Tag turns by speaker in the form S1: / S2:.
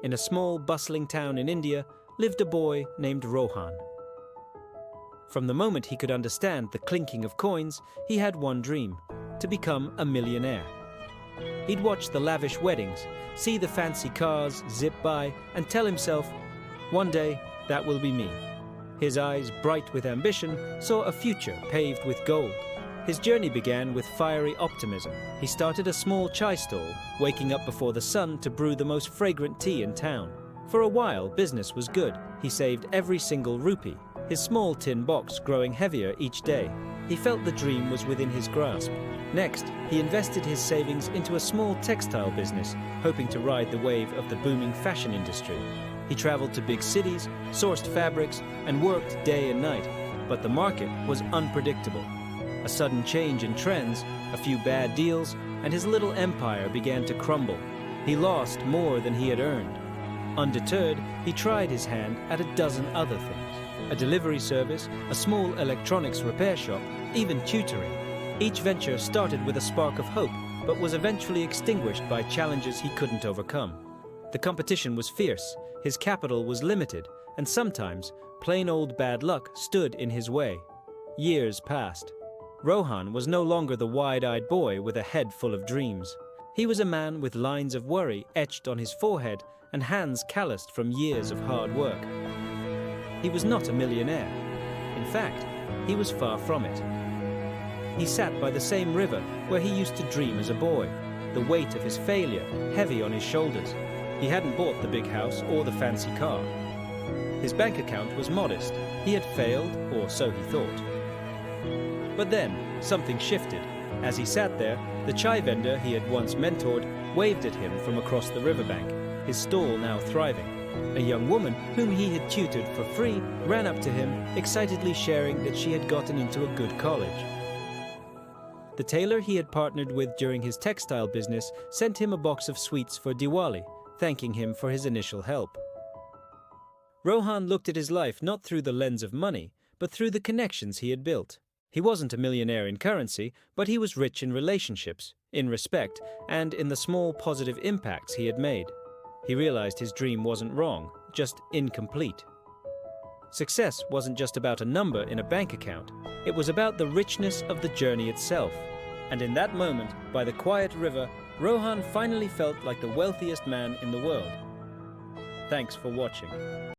S1: in a small, bustling town in India, lived a boy named Rohan. From the moment he could understand the clinking of coins, he had one dream: to become a millionaire. He'd watch the lavish weddings, see the fancy cars zip by, and tell himself, one day that will be me. His eyes, bright with ambition, saw a future paved with gold. His journey began with fiery optimism. He started a small chai stall, waking up before the sun to brew the most fragrant tea in town. For a while, business was good. He saved every single rupee, his small tin box growing heavier each day. He felt the dream was within his grasp. Next, he invested his savings into a small textile business, hoping to ride the wave of the booming fashion industry. He traveled to big cities, sourced fabrics, and worked day and night. But the market was unpredictable. A sudden change in trends, a few bad deals, and his little empire began to crumble. He lost more than he had earned. Undeterred, he tried his hand at a dozen other things: a delivery service, a small electronics repair shop, even tutoring. Each venture started with a spark of hope, but was eventually extinguished by challenges he couldn't overcome. The competition was fierce, his capital was limited, and sometimes plain old bad luck stood in his way. Years passed. Rohan was no longer the wide-eyed boy with a head full of dreams. He was a man with lines of worry etched on his forehead and hands calloused from years of hard work. He was not a millionaire. In fact, he was far from it. He sat by the same river where he used to dream as a boy, the weight of his failure heavy on his shoulders. He hadn't bought the big house or the fancy car. His bank account was modest. He had failed, or so he thought. But then, something shifted. As he sat there, the chai vendor he had once mentored waved at him from across the riverbank, his stall now thriving. A young woman whom he had tutored for free ran up to him, excitedly sharing that she had gotten into a good college. The tailor he had partnered with during his textile business sent him a box of sweets for Diwali, thanking him for his initial help. Rohan looked at his life not through the lens of money, but through the connections he had built. He wasn't a millionaire in currency, but he was rich in relationships, in respect, and in the small positive impacts he had made. He realized his dream wasn't wrong, just incomplete. Success wasn't just about a number in a bank account. It was about the richness of the journey itself. And in that moment, by the quiet river, Rohan finally felt like the wealthiest man in the world. Thanks for watching.